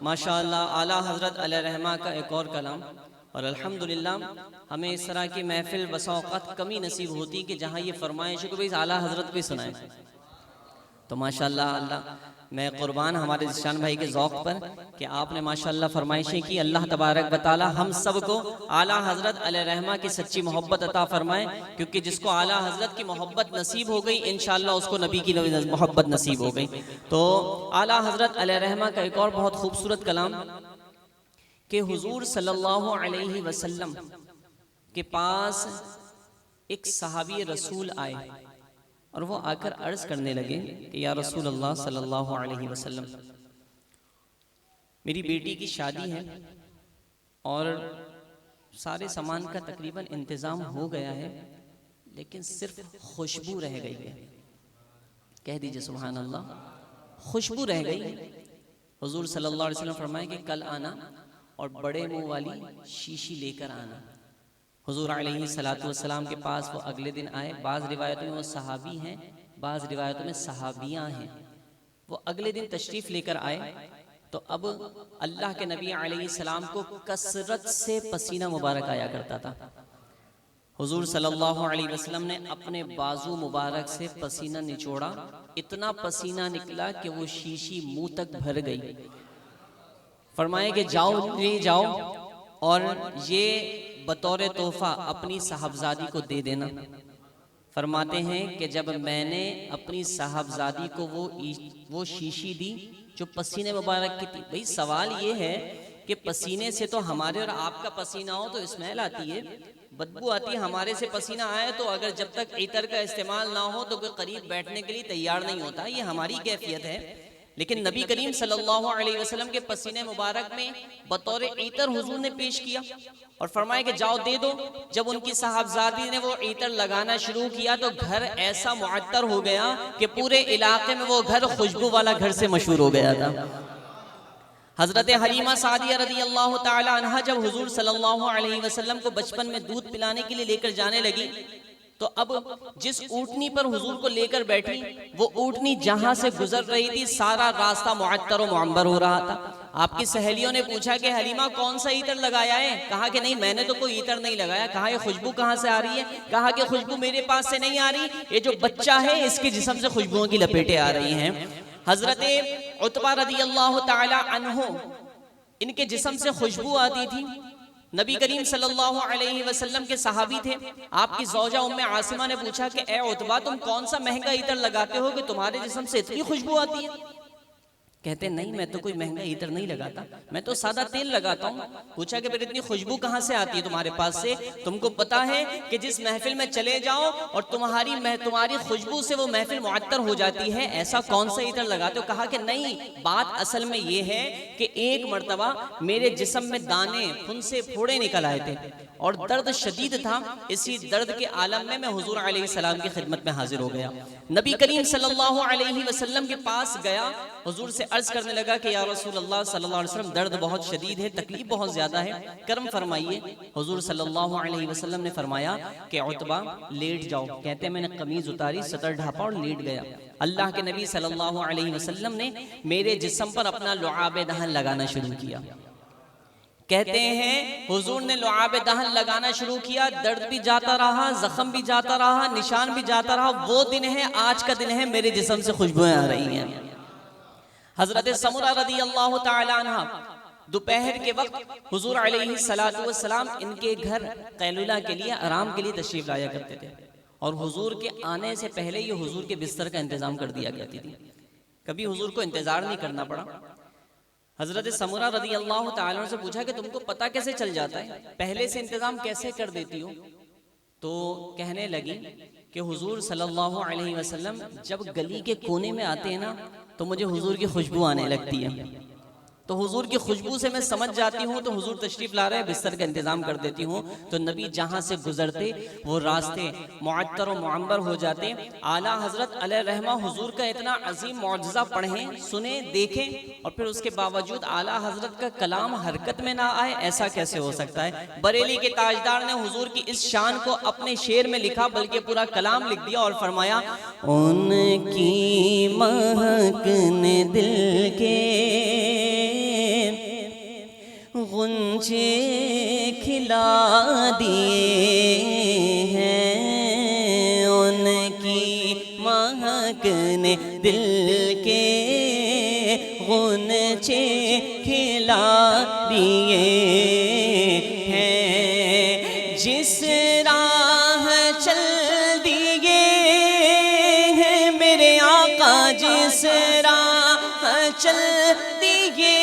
ماشاءاللہ اعلیٰ حضرت علیہ رحمہ کا ایک اور کلام، اور الحمدللہ ہمیں اس طرح کی محفل بسا اوقات کمی نصیب ہوتی کہ جہاں یہ فرمائش کو بھی اعلیٰ حضرت بھی سنائیں. تو ماشاءاللہ اللہ میں قربان ہمارے ذیشان بھائی کے ذوق پر کہ آپ نے ماشاءاللہ فرمائشیں کی. اللہ تبارک و تعالی ہم سب کو اعلیٰ حضرت علیہ رحمہ کی سچی محبت عطا فرمائے، کیونکہ جس کو اعلیٰ حضرت کی محبت نصیب ہو گئی انشاءاللہ اس کو نبی کی محبت نصیب ہو گئی. تو اعلیٰ حضرت علیہ رحمہ کا ایک اور بہت خوبصورت کلام کہ حضور صلی اللہ علیہ وسلم کے پاس ایک صحابی رسول آئے اور وہ آ کر عرض کرنے لگے کہ یا رسول اللہ صلی اللہ علیہ وسلم، میری بیٹی کی شادی ہے اور سارے سامان کا تقریباً انتظام ہو گیا ہے، لیکن صرف خوشبو رہ گئی ہے. کہہ دیجئے سبحان اللہ، خوشبو رہ گئی ہے. حضور صلی اللہ علیہ وسلم فرمائے کہ کل آنا اور بڑے منہ والی شیشی لے کر آنا. حضور علیہ السلام کے پاس وہ اگلے دن آئے. بعض روایتوں میں وہ صحابی ہیں، بعض روایتوں میں صحابیاں ہیں. وہ اگلے دن تشریف لے کر آئے تو اب اللہ کے نبی علیہ السلام کو کثرت سے پسینہ مبارک آیا کرتا تھا. حضور صلی اللہ علیہ وسلم نے اپنے بازو مبارک سے پسینہ نچوڑا، اتنا پسینہ نکلا کہ وہ شیشی منہ تک بھر گئی. فرمائے کہ جاؤ لے جاؤ اور یہ بطور تحفہ اپنی صاحبزادی کو دے دینا. فرماتے ہیں کہ جب میں نے اپنی صاحبزادی کو وہ شیشی دی جو پسینے مبارک کی تھی. بھئی سوال یہ ہے کہ پسینے سے تو ہمارے اور آپ کا پسینہ ہو تو اسمیل آتی ہے، بدبو آتی ہے. ہمارے سے پسینہ آئے تو اگر جب تک عطر کا استعمال نہ ہو تو کوئی قریب بیٹھنے کے لیے تیار نہیں ہوتا. یہ ہماری کیفیت ہے. لیکن نبی کریم صلی اللہ علیہ وسلم کے پسینے مبارک میں بطور عطر حضور نے پیش کیا اور فرمایا کہ جاؤ دے دو. جب ان کی صاحبزادی نے وہ عطر لگانا شروع کیا تو گھر ایسا معطر ہو گیا کہ پورے علاقے میں وہ گھر خوشبو والا گھر سے مشہور ہو گیا تھا. حضرت حلیمہ سعدیہ رضی اللہ تعالی عنہ جب حضور صلی اللہ علیہ وسلم کو بچپن میں دودھ پلانے کے لیے لے کر جانے لگی تو اب جس اونٹنی پر حضور کو لے کر بیٹھی وہ اونٹنی جہاں سے گزر رہی تھی سارا راستہ معطر و معمبر ہو رہا تھا. آپ کی سہیلیوں نے پوچھا کہ حلیمہ کون سا عطر لگایا ہے؟ کہا کہ نہیں میں نے تو کوئی عطر نہیں لگایا. کہا یہ خوشبو کہاں سے آ رہی ہے؟ کہا کہ خوشبو میرے پاس سے نہیں آ رہی، یہ جو بچہ ہے اس کے جسم سے خوشبوؤں کی لپیٹیں آ رہی ہیں. حضرت عتبہ رضی اللہ تعالی عنہ ان کے جسم سے خوشبو آتی تھی. نبی کریم صلی اللہ علیہ وسلم کے صحابی تھے. آپ کی زوجہ ام عاصمہ نے پوچھا کہ اے عتبہ تم کون سا مہنگا عطر لگاتے ہو کہ تمہارے جسم سے اتنی خوشبو آتی ہے؟ کہتے نہیں میں تو کوئی مہنگا عطر نہیں لگاتا، میں تو سادہ تیل لگاتا ہوں. پوچھا کہ پھر اتنی خوشبو کہاں سے آتی ہے تمہارے پاس سے؟ تم کو پتا ہے کہ جس محفل میں چلے جاؤ اور تمہاری خوشبو سے وہ محفل معطر ہو جاتی ہے، ایسا کون سا عطر لگاتے ہو؟ کہا کہ نہیں، بات اصل میں یہ ہے کہ ایک مرتبہ میرے جسم میں دانے پھنسے پھوڑے نکل آئے تھے اور درد شدید تھا. اسی درد کے عالم میں حضور علیہ السلام کی خدمت میں حاضر ہو گیا. نبی کریم صلی اللہ علیہ وسلم کے پاس گیا، حضور سے عرض کرنے لگا کہ یا رسول اللہ صلی اللہ علیہ وسلم درد بہت شدید ہے، تکلیف بہت زیادہ ہے، کرم فرمائیے. حضور صلی اللہ علیہ وسلم نے فرمایا کہ عتبہ لیٹ جاؤ. کہتے ہیں میں نے قمیض اتاری، سطر ڈھانپا اور لیٹ گیا. اللہ کے نبی صلی اللہ علیہ وسلم نے میرے جسم پر اپنا لعاب دہن لگانا شروع کیا. کہتے ہیں حضور نے لعاب دہن لگانا شروع کیا، درد بھی جاتا رہا، زخم بھی جاتا رہا، نشان بھی جاتا رہا. وہ دن ہے، آج کا دن ہے، میرے جسم سے خوشبوئیں آ رہی ہیں. حضرت سمرہ رضی اللہ تعالی عنہ دوپہر کے وقت حضور علیہ السلام ان کے گھر قیلولہ کے لیے آرام کے لیے تشریف لایا کرتے تھے اور حضور کے آنے سے پہلے یہ حضور کے بستر کا انتظام کر دیا کرتی تھی. کبھی حضور کو انتظار نہیں کرنا پڑا. حضرت سمرہ رضی اللہ تعالی عنہ سے پوچھا کہ تم کو پتہ کیسے چل جاتا ہے، پہلے سے انتظام کیسے کر دیتی ہو؟ تو کہنے لگی کہ حضور صلی اللہ علیہ وسلم جب گلی کے کونے میں آتے ہیں نا تو مجھے حضور کی خوشبو آنے لگتی ہے. تو حضور کی خوشبو سے میں سمجھ جاتی ہوں تو حضور تشریف لا رہے ہیں، بستر کا انتظام کر دیتی ہوں. تو نبی جہاں سے گزرتے وہ راستے معطر و معمبر ہو جاتے. اعلیٰ حضرت علیہ رحمہ حضور کا اتنا عظیم معجزہ پڑھیں، سنیں، دیکھیں اور پھر اس کے باوجود اعلیٰ حضرت کا کلام حرکت میں نہ آئے، ایسا کیسے ہو سکتا ہے؟ بریلی کے تاجدار نے حضور کی اس شان کو اپنے شعر میں لکھا بلکہ پورا کلام لکھ دیا اور فرمایا ان کی مہک نے دل کے غنچے کھلا دیے ہیں، ان کی مہک نے دل کے غنچے کھلا دیے ہیں، جس راہ چل دیے ہیں میرے آقا، جس راہ چل دیے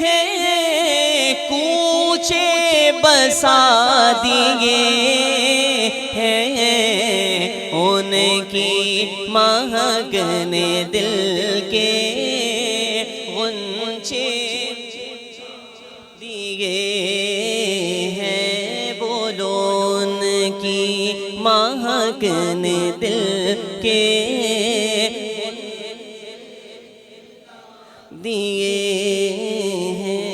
ہیں، کوچے بسا دیے ہیں، ان کی مہک نے دل کے غنچے دیے ہیں، بولو ان کی مہک نے دل کے دیے ہیں۔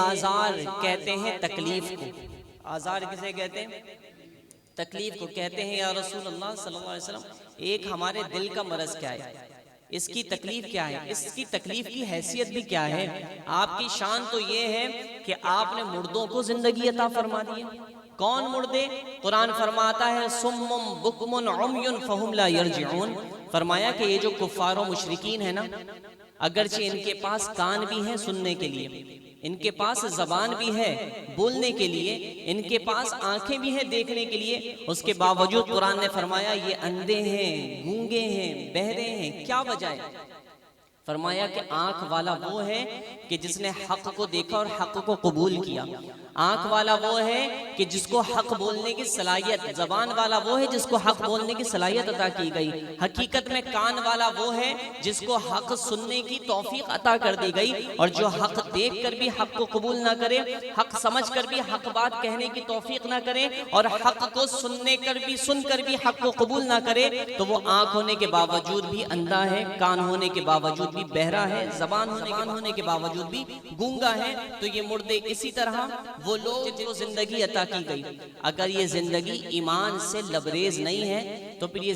آزار کہتے ہیں تکلیف کو، آزار کسے کہتے ہیں؟ تکلیف کو کہتے ہیں۔ یا رسول اللہ صلی اللہ علیہ وسلم، ایک ہمارے دل کا مرض کیا ہے، اس کی تکلیف کیا ہے، اس کی تکلیف کی حیثیت بھی کیا ہے؟ آپ کی شان تو یہ ہے کہ آپ نے مردوں کو زندگی عطا فرما دی ہے۔ کون مردے؟ قرآن فرماتا ہے صم بکم عمی فہم لا یرجعون، فرمایا کہ یہ جو کفار و مشرکین ہیں نا، اگرچہ ان کے پاس کان بھی ہیں سننے کے لیے، ان کے پاس زبان بھی ہے بولنے کے لیے، ان کے پاس آنکھیں بھی ہیں دیکھنے کے لیے، اس کے باوجود قرآن نے فرمایا یہ اندھے ہیں، گونگے ہیں، بہرے ہیں۔ کیا وجہ ہے؟ فرمایا کہ آنکھ والا وہ ہے کہ جس نے حق کو دیکھا اور حق کو قبول کیا، آنکھ والا وہ ہے کہ جس کو حق بولنے کی صلاحیت، زبان والا وہ ہے جس کو حق بولنے کی صلاحیت عطا کی گئی، حقیقت میں کان والا وہ ہے جس کو حق سننے کی توفیق عطا کر دی گئی، اور جو حق دیکھ کر بھی حق کو قبول نہ کرے، حق سمجھ کر بھی حق بات کہنے کی توفیق نہ کرے، اور حق کو سن کر بھی حق کو قبول نہ کرے، تو وہ آنکھ ہونے کے باوجود بھی اندھا ہے، کان ہونے کے باوجود بھی بہرا ہے، زبان ہونے کے باوجود بھی گونگا ہے۔ تو یہ مردے اسی طرح وہ لوگ جن کو زندگی عطا کی گئی، اگر یہ زندگی ایمان سے لبریز نہیں ہے تو پھر یہ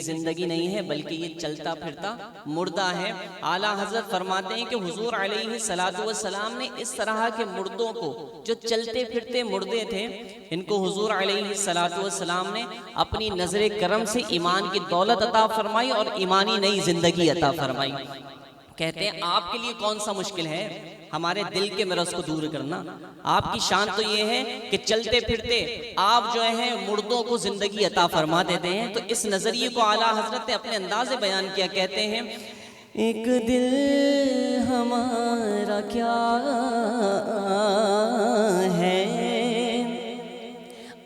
زندگی نہیں ہے، بلکہ یہ چلتا پھرتا مردہ ہے۔ اعلیٰ حضرت فرماتے ہیں کہ حضور علیہ السلام نے اس طرح کے مردوں کو، جو چلتے پھرتے مردے تھے، ان کو حضور علیہ السلام نے اپنی نظر کرم سے ایمان کی دولت عطا فرمائی اور ایمانی نئی زندگی عطا فرمائی۔ کہتے ہیں آپ کے لیے کون سا مشکل ہے ہمارے دل کے مرض کو دور کرنا؟ آپ کی شان تو یہ ہے کہ چلتے پھرتے آپ جو ہیں مردوں کو زندگی عطا فرما دیتے ہیں۔ تو اس نظریے کو اعلیٰ حضرت نے اپنے انداز بیان کیا، کہتے ہیں ایک دل ہمارا کیا ہے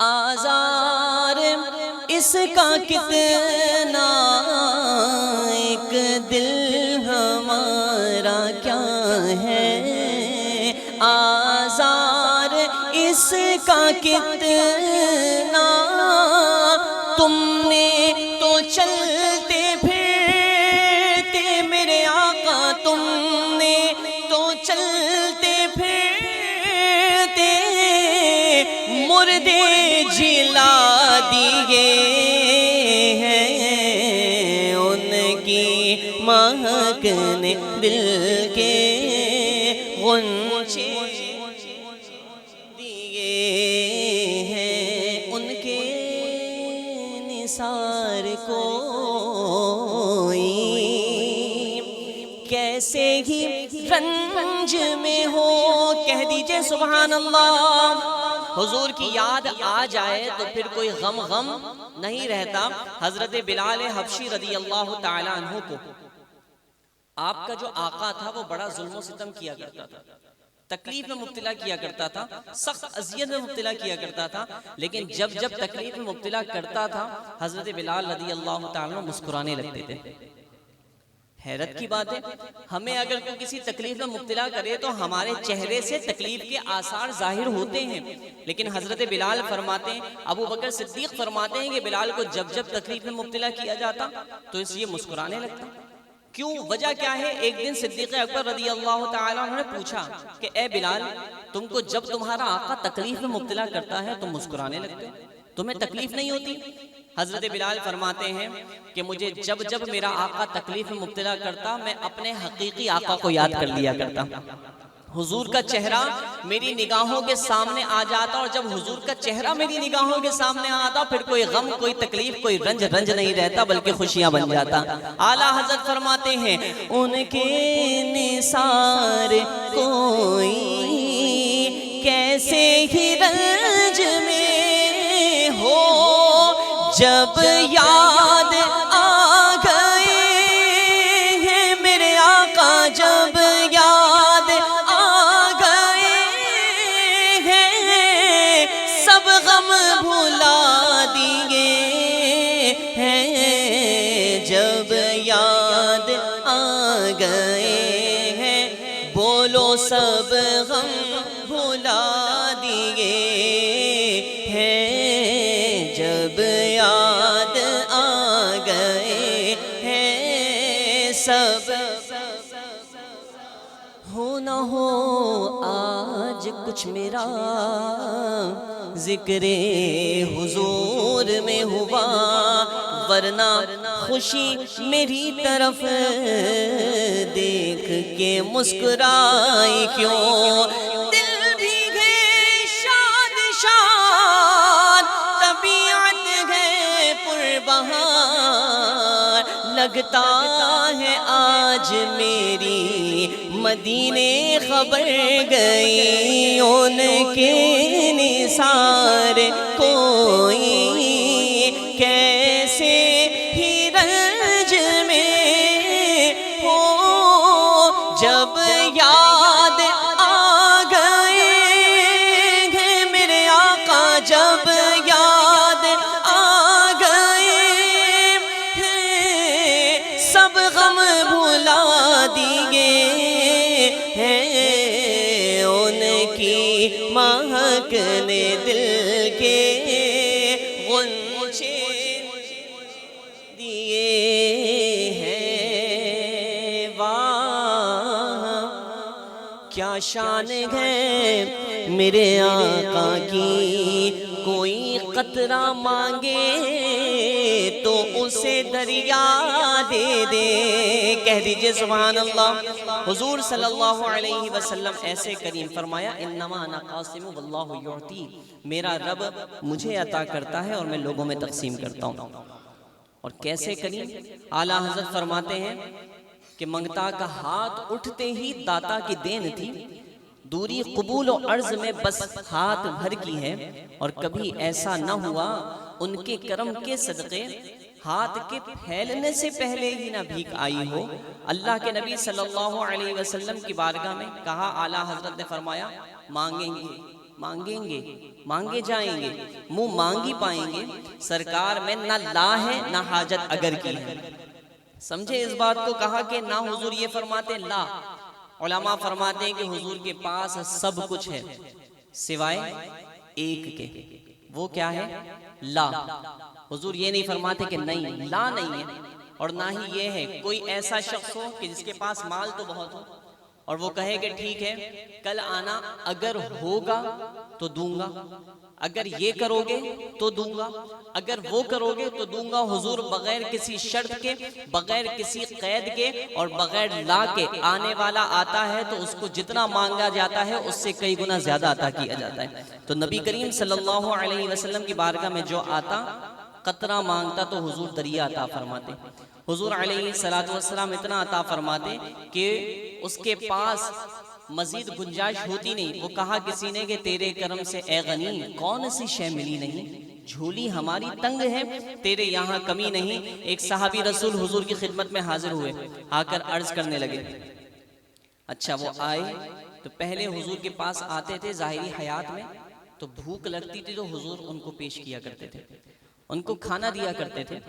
آزار اس کا کتنا، ایک دل ہمارا کیا ہے آزار اس کا کتنا، تم نے تو چلتے پھرتے میرے آقا، تم نے تو چلتے پھرتے مردے جلا دیے ہیں، ان کی مہک نے دل کے غنچے دیے ہیں، ان کے نثار کوئی کیسے ہی رنج میں ہو، کہہ دیجئے سبحان اللہ۔ حضور کی یاد آ جائے تو پھر کوئی غم نہیں رہتا۔ حضرت بلال حبشی رضی اللہ تعالی عنہ کو آپ کا جو آقا تھا وہ بڑا ظلم و ستم کیا کرتا تھا، تکلیف میں مبتلا کیا کرتا تھا، سخت اذیت میں مبتلا کیا کرتا تھا، لیکن جب تکلیف میں مبتلا کرتا تھا حضرت بلال رضی اللہ تعالی عنہ مسکرانے لگتے تھے۔ حیرت کی بات ہے، ہمیں اگر کوئی کسی تکلیف میں مبتلا کرے تو ہمارے چہرے سے تکلیف کے آثار ظاہر ہوتے ہیں، لیکن حضرت بلال فرماتے ہیں، ابو بکر صدیق فرماتے ہیں کہ بلال کو جب تکلیف میں مبتلا کیا جاتا تو اس لیے مسکرانے لگتا۔ کیوں؟ وجہ کیا ہے؟ ایک دن صدیق اکبر رضی اللہ تعالیٰ عنہ نے پوچھا کہ اے بلال، تم کو جب تمہارا آقا تکلیف میں مبتلا کرتا ہے تم مسکرانے لگتے، تمہیں تکلیف نہیں ہوتی؟ حضرت بلال فرماتے ہیں کہ مجھے جب میرا آقا تکلیف میں مبتلا کرتا میں اپنے حقیقی آقا کو یاد کر لیا کرتا۔ حضور کا چہرہ میری نگاہوں کے سامنے آ جاتا، اور جب حضور کا چہرہ میری نگاہوں کے سامنے آتا پھر کوئی غم، کوئی تکلیف، کوئی رنج نہیں رہتا، بلکہ خوشیاں بن جاتا۔ اعلیٰ حضرت فرماتے ہیں ان کے نثار کوئی کیسے ہی رنج میں ہو، جب یاد آ گئے ہیں میرے آقا، جب یاد آ گئے ہیں سب غم بھلا دیے ہیں، جب یاد آ گئے ہیں بولو سب غم بھلا دیے ہیں، جب یاد آ گئے ہیں سب۔ ہو نہ ہو آج کچھ میرا ذکر حضور میں ہوا، ورنہ خوشی میری طرف دیکھ کے مسکرائی کیوں؟ دل بھیگے شاد شاد، طبیعت ہے پربہار، لگتا ہے آج میری مدینے خبر گئی، ان کے نثار کوئی کیسے ہی رنج میں ہو، جب یاد آ گئے ہیں میرے آقا، جب یاد آ گئے ہیں سب غم بھلا دیے ہیں، ان کی مہک نے دل کے غنچے دیے ہیں۔ واہ کیا شان ہے میرے آقا کی، کوئی قطرہ مانگے تو اسے دریا دے دے، کہہ دیجئے سبحان اللہ۔ حضور صلی اللہ علیہ وسلم ایسے کریم فرمایا انما انا قاسم واللہ یعطی، میرا رب مجھے عطا کرتا ہے اور میں لوگوں میں تقسیم کرتا ہوں۔ اور کیسے کریم؟ اعلیٰ حضرت فرماتے ہیں کہ منگتا کا ہاتھ اٹھتے ہی داتا کی دین تھی، دوری قبول و عرض میں بس ہاتھ بھر کی ہے، اور کبھی ایسا نہ ہوا ان کے کرم کے صدقے ہاتھ کے پھیلنے سے پہلے ہی نہ بھیک آئی ہو۔ اللہ کے نبی صلی اللہ علیہ وسلم کی بارگاہ میں کہا، اعلیٰ حضرت نے فرمایا مانگیں گے مانگیں گے مانگے جائیں گے، منہ مانگی پائیں گے، سرکار میں نہ لا ہے نہ حاجت اگر کی ہے۔ سمجھے اس بات کو؟ کہا کہ نہ حضور یہ فرماتے لا، علماء فرماتے ہیں کہ حضور کے پاس سب کچھ ہے سوائے ایک کے، وہ کیا ہے؟ لا۔ حضور یہ نہیں فرماتے کہ نہیں، لا نہیں ہے، اور نہ ہی یہ ہے کوئی ایسا شخص ہو کہ جس کے پاس مال تو بہت ہو اور وہ کہے کہ ٹھیک ہے کل آنا، اگر ہوگا تو دوں گا، اگر یہ کرو گے تو دوں گا، اگر وہ کرو گے تو دوں گا۔ حضور بغیر کسی شرط کے، بغیر کسی قید کے اور بغیر لا کے آنے والا آتا ہے تو اس کو جتنا مانگا جاتا ہے اس سے کئی گنا زیادہ عطا کیا جاتا ہے۔ تو نبی کریم صلی اللہ علیہ وسلم کی بارگاہ میں جو آتا قطرہ مانگتا تو حضور دریا عطا فرماتے۔ حضور علیہ السلام اتنا عطا فرماتے کہ اس کے پاس مزید گنجائش ہوتی نہیں۔ وہ کہا کسی نے کہ تیرے کرم سے اے غنی کون سی شے ملی نہیں، جھولی ہماری تنگ ہے، تیرے یہاں کمی نہیں۔ ایک صحابی رسول حضور کی خدمت میں حاضر ہوئے، آ کر عرض کرنے لگے۔ اچھا وہ آئے تو پہلے حضور کے پاس آتے تھے ظاہری حیات میں، تو بھوک لگتی تھی تو حضور ان کو پیش کیا کرتے تھے، ان کو کھانا دیا کرتے تھے۔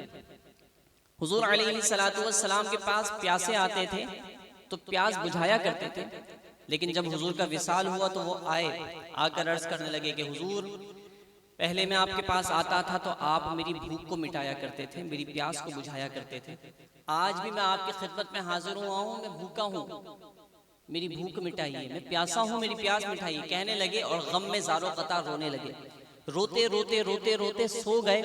حضور علیہ السلام کے پاس پیاسے آتے تھے تو پیاس بجھایا کرتے تھے، لیکن جب حضور کا وصال ہوا تو وہ آئے، آ کر عرض کرنے لگے کہ حضور پہلے میں آپ کے پاس آتا تھا تو آپ میری بھوک کو مٹایا کرتے تھے، میری پیاس کو بجھایا کرتے تھے، آج بھی میں آپ کی خدمت میں حاضر ہوا ہوں، میں بھوکا ہوں، میری بھوک مٹائیے، میں پیاسا ہوں، میری پیاس مٹائیے۔ کہنے لگے اور غم میں زار و قطار رونے لگے، روتے روتے روتے روتے سو گئے۔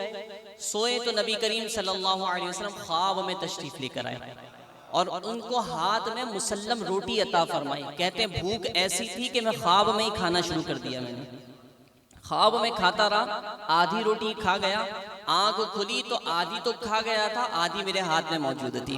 سوئے تو نبی کریم صلی اللہ علیہ وسلم خواب میں تشریف لے کر آئے۔ اور ان کو ہاتھ میں مسلم روٹی عطا فرمائی. کہتے ہیں بھوک ایسی تھی کہ میں خواب میں ہی کھانا شروع کر دیا. میں نے خواب میں کھاتا رہا, آدھی روٹی کھا گیا, آنکھ کھلی تو آدھی تو کھا گیا تھا, آدھی میرے ہاتھ میں موجود تھی.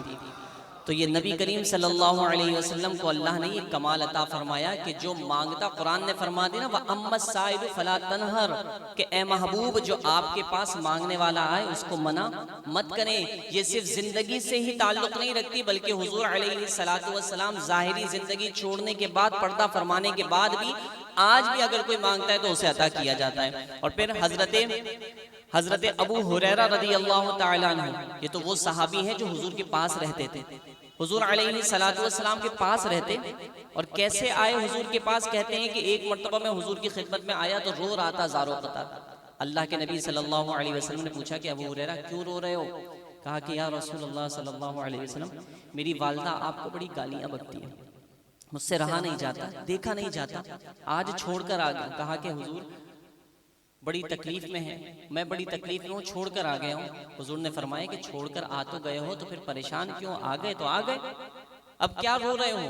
تو یہ نبی کریم صلی اللہ علیہ وسلم کو اللہ نے یہ کمال عطا فرمایا کہ جو مانگتا, قرآن نے فرما دی نا وَأَمَّا السَّائِلُ فَلَا تَنْهَرْ, کہ اے محبوب جو آپ کے پاس مانگنے والا آئے اس کو منع مت کریں. یہ صرف زندگی سے ہی تعلق نہیں رکھتی بلکہ حضور علیہ السلام ظاہری زندگی چھوڑنے کے بعد, پردہ فرمانے کے بعد بھی آج بھی اگر کوئی مانگتا ہے تو اسے عطا کیا جاتا ہے. اور پھر حضرت ابو ہریرہ رضی اللہ تعالیٰ عنہ, یہ تو وہ صحابی ہیں جو حضور کے پاس رہتے تھے, حضور علیہ السلام کے پاس رہتے. اور کیسے آئے حضور کے پاس؟ کہتے ہیں کہ ایک مرتبہ میں حضور کی خدمت میں آیا تو رو رہا تھا زارو قطع. اللہ کے نبی صلی اللہ علیہ وسلم نے پوچھا کہ ابو ہریرہ کیوں رو رہے ہو؟ کہا کہ یا رسول اللہ صلی اللہ علیہ وسلم میری والدہ آپ کو بڑی گالیاں بکتی ہیں, مجھ سے رہا نہیں جاتا, دیکھا نہیں جاتا, آج چھوڑ کر آ گیا. کہا کہ حضور بڑی تکلیف میں ہے, میں بڑی تکلیف میں ہوں, چھوڑ کر آ گیا ہوں. حضور نے فرمایا کہ چھوڑ کر آ تو گئے ہو تو پھر پریشان کیوں؟ آ گئے تو آ گئے, اب کیا رو رہے ہو؟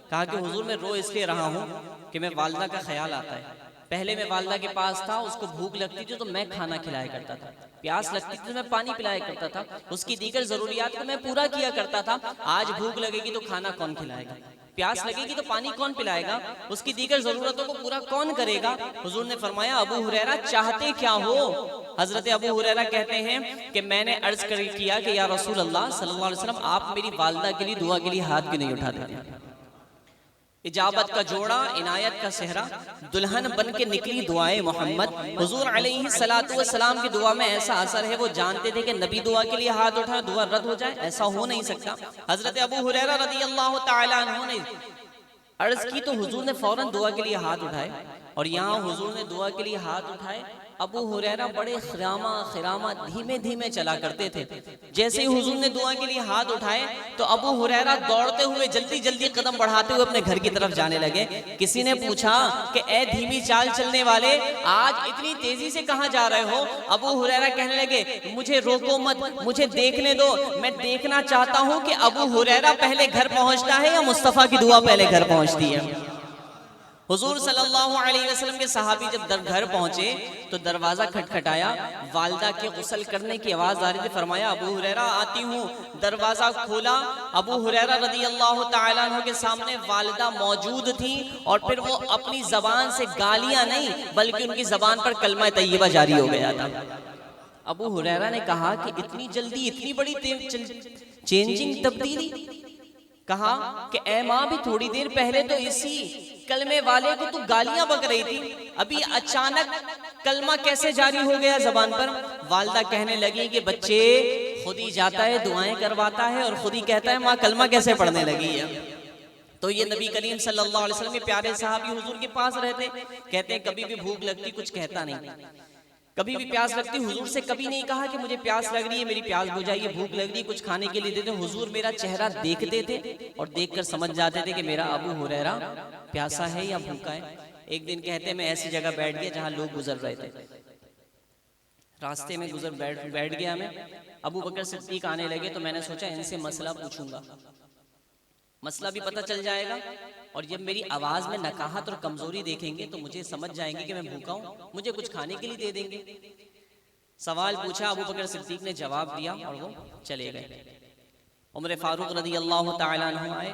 کہا کہ حضور میں رو اس لیے رہا ہوں کہ میں والدہ کا خیال آتا ہے. پہلے میں والدہ کے پاس تھا, اس کو بھوک لگتی تھی تو میں کھانا کھلایا کرتا تھا, پیاس لگتی تھی تو میں پانی پلایا کرتا تھا, اس کی دیگر ضروریات کو میں پورا کیا کرتا تھا. آج بھوک لگے گی تو کھانا کون کھلائے گا؟ پیاس لگے گی تو پانی کون پلائے گا؟ اس کی دیگر ضرورتوں کو پورا کون کرے گا؟ حضور نے فرمایا ابو ہریرہ چاہتے کیا ہو؟ حضرت ابو ہریرہ کہتے ہیں کہ میں نے عرض کیا کہ یا رسول اللہ صلی اللہ علیہ وسلم آپ میری والدہ کے لیے دعا کے لیے ہاتھ کیوں نہیں اٹھاتے؟ اجابت کا جوڑا, عنایت کا صحرا, دلہن بن کے نکلی دعائیں محمد. حضور علیہ السلام کی دعا میں ایسا اثر ہے, وہ جانتے تھے کہ نبی دعا کے لیے ہاتھ اٹھائے دعا رد ہو جائے, ایسا ہو نہیں سکتا. حضرت ابو ہریرہ رضی اللہ تعالیٰ عنہ نے عرض کی تو حضور نے فوراً دعا کے لیے ہاتھ اٹھائے. اور یہاں حضور نے دعا کے لیے ہاتھ اٹھائے, ابو ہریرہ بڑے خرامہ دھیمے دھیمے چلا کرتے تھے. جیسے ہی حضور نے دعا کے لیے ہاتھ اٹھائے تو ابو ہریرہ دوڑتے ہوئے جلدی جلدی قدم بڑھاتے ہوئے اپنے گھر کی طرف جانے لگے. کسی نے پوچھا کہ اے دھیمی چال چلنے والے, آج اتنی تیزی سے کہاں جا رہے ہو؟ ابو ہریرہ کہنے لگے مجھے روکو مت, مجھے دیکھنے دو, میں دیکھنا چاہتا ہوں کہ ابو ہریرہ پہلے گھر پہنچتا ہے یا مصطفیٰ کی دعا پہلے گھر پہنچتی ہے. حضور صلی اللہ علیہ وسلم کے صحابی جب گھر پہنچے تو دروازہ کھٹکھٹایا, والدہ کے غسل کرنے کی آواز آ رہی تھی. فرمایا ابو ہریرہ آتی ہوں. دروازہ کھولا, ابو ہریرہ رضی اللہ تعالیٰ عنہ کے سامنے والدہ موجود تھی, اور پھر وہ اپنی زبان سے گالیاں نہیں بلکہ ان کی زبان پر کلمہ طیبہ جاری ہو گیا تھا. ابو ہریرہ نے کہا کہ اتنی جلدی, اتنی بڑی چینجنگ تبدیلی؟ کہا کہ اے ماں بھی تھوڑی دیر پہلے تو اسی کلمے والے کو تو گالیاں بک رہی تھی, ابھی اچانک کلمہ کیسے جاری ہو گیا زبان پر؟ والدہ کہنے لگی کہ بچے خود ہی جاتا ہے دعائیں کرواتا ہے اور خود ہی کہتا ہے ماں کلمہ کیسے پڑھنے لگی ہے. تو یہ نبی کریم صلی اللہ علیہ وسلم کے پیارے صحابی حضور کے پاس رہتے, کہتے ہیں کبھی بھی بھوک لگتی کچھ کہتا نہیں, کبھی بھی پیاس لگتی حضور سے کبھی نہیں کہا کہ مجھے پیاس لگ رہی ہے, میری پیاس بجھائیے, بھوک لگ رہی ہے کچھ کھانے کے لیے دے دیں. حضور میرا چہرہ دیکھتے تھے اور دیکھ کر سمجھ جاتے تھے کہ میرا ابو ہریرہ پیاسا ہے یا بھوکا ہے. ایک دن کہتے ہیں میں ایسی جگہ بیٹھ گیا جہاں لوگ گزر رہے تھے, راستے میں بیٹھ گیا میں. ابو بکر صدیق آنے لگے تو میں نے سوچا ان سے مسئلہ پوچھوں گا, مسئلہ بھی پتہ چل جائے گا, اور جب میری آواز میں نکاہت اور کمزوری دیکھیں گے تو مجھے سمجھ جائیں گے کہ میں بھوکا ہوں, مجھے کچھ کھانے کے لیے دے دیں گے. سوال پوچھا, ابو بکر صدیق نے جواب دیا اور وہ چلے گئے. عمر فاروق رضی اللہ تعالیٰ عنہ آئے,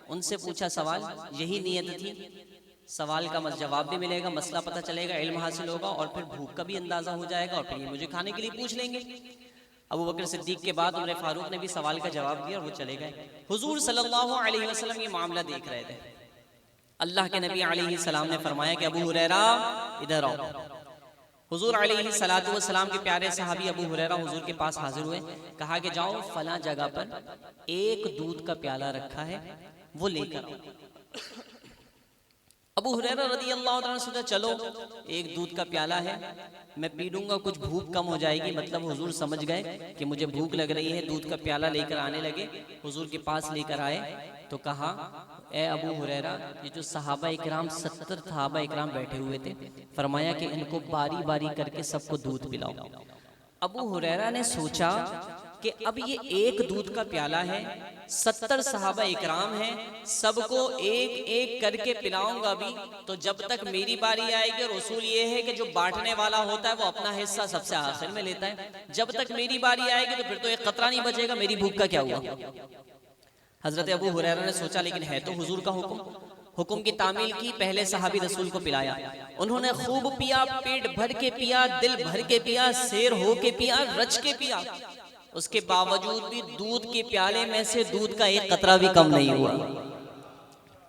ان سے پوچھا سوال, یہی نیت تھی, سوال کا جواب بھی ملے گا, مسئلہ پتہ چلے گا, علم حاصل ہوگا, اور پھر بھوک کا بھی اندازہ ہو جائے گا, اور پھر یہ مجھے کھانے کے لیے پوچھ لیں گے. ابو بکر صدیق کے بعد عمر فاروق نے بھی سوال کا جواب دیا اور وہ چلے گئے. حضور صلی اللہ علیہ وسلم یہ معاملہ دیکھ رہے تھے. اللہ کے نبی علیہ السلام نے فرمایا کہ ابو ہریرہ ادھر آؤ. حضور علیہ السلام کے پیارے صحابی ابو ہریرہ حضور کے پاس حاضر ہوئے. کہا کہ جاؤ فلاں جگہ پر ایک دودھ کا پیالہ رکھا ہے, وہ لے کر آؤ. ابو ہریرہ رضی اللہ عنہ نے سوچا چلو ایک دودھ کا پیالہ ہے, میں پی لوں گا, کچھ بھوک کم ہو جائے گی. مطلب حضور سمجھ گئے کہ مجھے بھوک لگ رہی ہے, دودھ کا پیالہ لے کر آنے لگے. حضور کے پاس لے کر آئے تو کہا اے ابو ہریرہ, یہ جو صحابہ اکرام 70 صحابہ اکرام بیٹھے ہوئے تھے, فرمایا کہ ان کو باری باری کر کے سب کو دودھ پلاؤ. ابو ہریرہ نے سوچا کہ اب یہ ایک دودھ کا پیالہ ہے، 70 صحابہ اکرام ہیں، سب کو ایک ایک کر کے پلاؤں گا بھی، تو جب تک میری باری آئے گی، اور اصول یہ ہے کہ جو بانٹنے والا ہوتا ہے وہ اپنا حصہ سب سے آخر میں لیتا ہے، جب تک میری باری آئے گی تو پھر تو ایک قطرہ نہیں بچے گا، میری بھوک کا کیا ہوا؟ حضرت ابو ہریرہ نے سوچا لیکن ہے تو حضور کا حکم کی تعمیل کی، پہلے صحابی رسول کو پلایا، انہوں نے خوب پیا، پیٹ بھر کے پیا، دل بھر کے پیا، سیر ہو کے پیا، رچ کے پیا، اس کے باوجود بھی دودھ کے پیالے میں سے دودھ کا ایک قطرہ بھی کم نہیں ہوا۔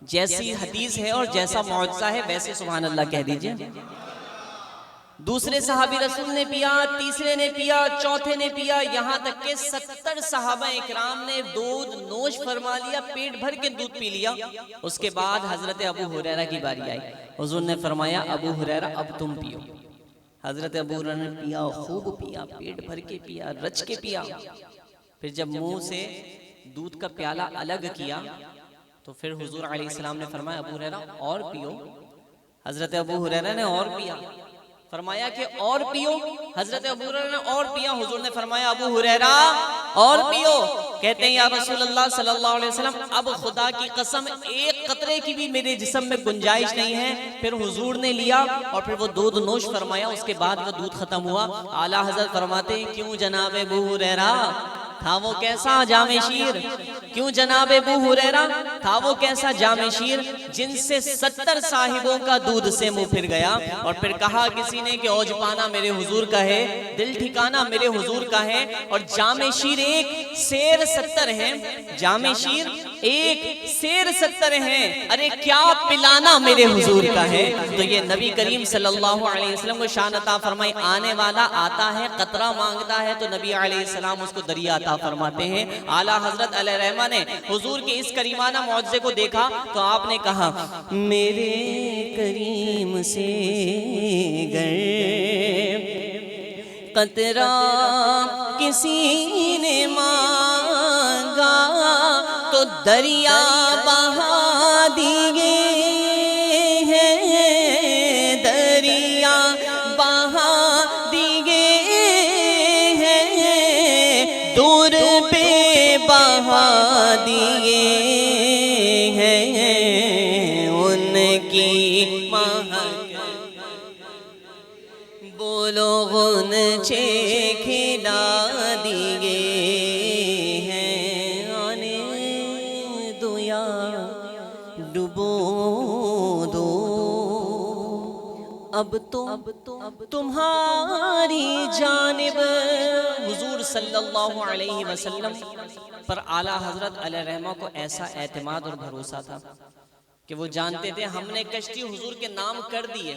جیسی حدیث ہے اور جیسا معجزہ ہے ویسے سبحان اللہ کہہ دیجئے۔ دوسرے صحابی رسول نے پیا، تیسرے نے پیا، چوتھے نے پیا، یہاں تک کہ 70 صحابہ اکرام نے دودھ نوش فرما لیا، پیٹ بھر کے دودھ پی لیا۔ اس کے بعد حضرت ابو ہریرہ کی باری آئی، حضور نے فرمایا ابو ہریرہ اب تم پیو۔ حضرت ابو ہریرہ نے پیا، خوب پیا، پیٹ بھر کے پیا، رچ کے پیا، پھر جب منہ سے دودھ کا پیالہ الگ کیا تو پھر حضور علیہ السلام نے فرمایا ابو ہریرہ اور پیو۔ حضرت ابو ہریرہ نے اور پیا، فرمایا کہ اور پیو، حضرت ابو ہریرہ نے اور پیا، حضور نے فرمایا ابو ہریرہ اور پیو۔ کہتے ہیں یا رسول اللہ صلی اللہ علیہ وسلم اب خدا کی قسم ایک قطرے کی بھی میرے جسم میں گنجائش نہیں ہے۔ پھر حضور نے لیا اور پھر وہ دودھ نوش فرمایا، اس کے بعد وہ دودھ ختم ہوا۔ اعلیٰ حضرت فرماتے ہیں کیوں جناب ابو ہریرہ تھا وہ کیسا جامع شیر، کیوں جناب ابو ہریرہ تھا وہ کیسا جامع شیر جن سے 70 صاحبوں کا دودھ سے منہ پھر گیا، اور پھر کہا کسی نے کہ اوج پانا میرے حضور کا ہے، دل ٹھکانا میرے حضور کا ہے، اور جامع شیر ایک، سیر 70 ہیں، جامع شیر ایک، سیر 70 ہیں، ارے کیا پلانا میرے حضور کا ہے۔ تو یہ نبی کریم صلی اللہ علیہ وسلم کو شان عطا فرمائی، آنے والا آتا ہے قطرہ مانگتا ہے تو نبی علیہ السلام اس کو دریا عطا فرماتے ہیں۔ اعلیٰ حضرت علیہ رحمہ نے حضور کے اس کریمانہ معجزے کو دیکھا تو آپ نے کہا میرے کریم سے گر قطرہ کسی نے مانگا تو دریا بہا دیے ہیں، دریا بہا دیے ہیں، دور پہ بہا دیے ہیں، ان کی مہک بولو غنچے کھلا دیے ہیں، آنے دو یا ڈبو دو اب تو تمہاری جانب۔ حضور صلی اللہ علیہ وسلم پر اعلیٰ حضرت علیہ رحمہ کو ایسا اعتماد اور بھروسہ تھا کہ وہ جانتے تھے ہم نے کشتی حضور کے نام کر دی ہے،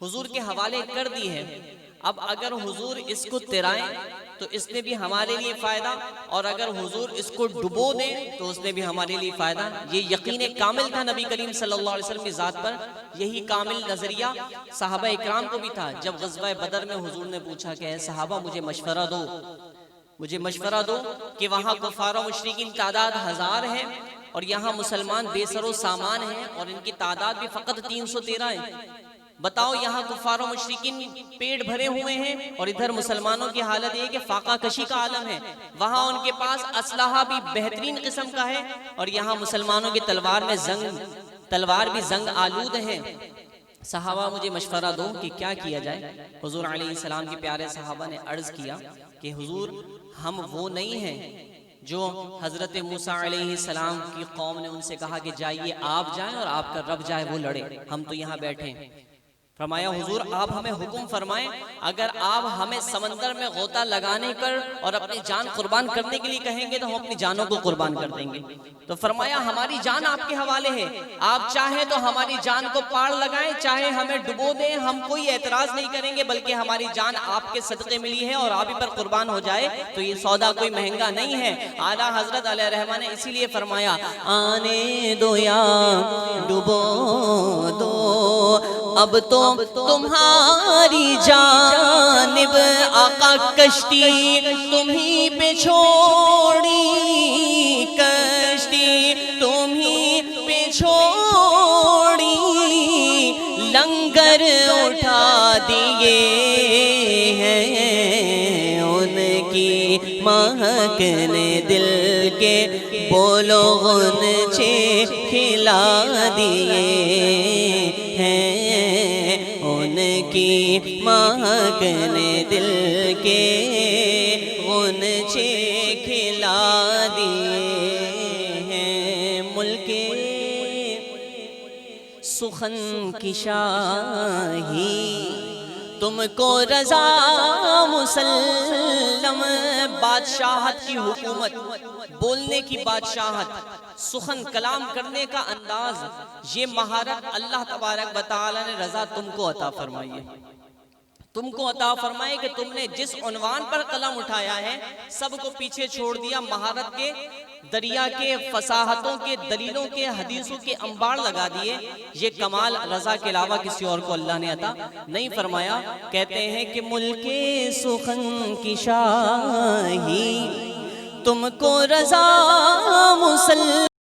حضور کے حوالے کر دی ہے، اب اگر حضور اس کو تیرائیں تو اس میں بھی ہمارے لیے فائدہ، اور اگر حضور اس کو ڈبو دیں تو اس میں بھی ہمارے لیے فائدہ۔ یہ یقین کامل تھا نبی کریم صلی اللہ علیہ وسلم کی ذات پر، یہی کامل نظریہ صحابہ اکرام کو بھی تھا۔ جب غزوہ بدر میں حضور نے پوچھا کہ اے صحابہ مجھے مشورہ دو، مجھے مشورہ دو کہ وہاں کفار و مشرکین تعداد 1000 ہے اور یہاں مسلمان بے سر و سامان ہیں اور ان کی تعداد بھی فقط 313 ہے، بتاؤ یہاں کفار و مشرکین پیٹ بھرے ہوئے ہیں اور ادھر مسلمانوں کی حالت یہ کہ فاقہ کشی کا عالم ہے، وہاں ان کے پاس اسلحہ بھی بہترین قسم کا ہے اور یہاں مسلمانوں کی تلوار بھی زنگ آلود ہے، صحابہ مجھے مشورہ دو کہ کیا کیا جائے۔ حضور علیہ السلام کے پیارے صحابہ نے عرض کیا کہ حضور ہم وہ نہیں ہیں جو حضرت موسیٰ علیہ السلام کی قوم نے ان سے کہا کہ جائیے آپ جائیں اور آپ کا رب جائے وہ لڑے، ہم تو یہاں بیٹھے ہیں۔ فرمایا حضور آپ ہمیں حکم فرمائیں، اگر آپ ہمیں سمندر میں غوطہ لگانے پر اور اپنی جان قربان کرنے کے لیے کہیں گے تو ہم اپنی جانوں کو قربان کر دیں گے۔ تو فرمایا ہماری جان آپ کے حوالے ہے، آپ چاہیں تو ہماری جان کو پاڑ لگائیں، چاہے ہمیں ڈبو دیں، ہم کوئی اعتراض نہیں کریں گے، بلکہ ہماری جان آپ کے صدقے ملی ہے اور آپ ہی پر قربان ہو جائے تو یہ سودا کوئی مہنگا نہیں ہے۔ اعلیٰ حضرت علیہ رحمہ نے اسی لیے فرمایا آنے دو یا ڈبو دو اب تو تمہاری جانب آقا کشتی تمہیں پہ چھوڑی، کشتی تمہیں پہ چھوڑی، لنگر اٹھا دیے ہیں، ان کی مہک نے دل کے بولو غنچے کھلا دیے ہیں، ان کی مہک نے دل کے غنچے کھلا دیے ہیں۔ ملک سخن کی شاہی تم کو رضا مسلم، بادشاہت کی حکومت، بولنے کی بادشاہت، سخن کلام کرنے کا انداز، یہ مہارت اللہ تبارک و تعالی نے رضا تم کو عطا فرمائی ہے۔ تم کو عطا فرمائے کہ تم نے جس عنوان پر قلم اٹھایا ہے سب کو پیچھے چھوڑ دیا، مہارت کے دریا کے، فصاحتوں کے، دلیلوں کے، حدیثوں کے انبار لگا دیے۔ یہ کمال رضا کے علاوہ کسی اور کو اللہ نے عطا نہیں فرمایا۔ کہتے ہیں کہ ملک سخن کی شاہی تم کو رضا مسلم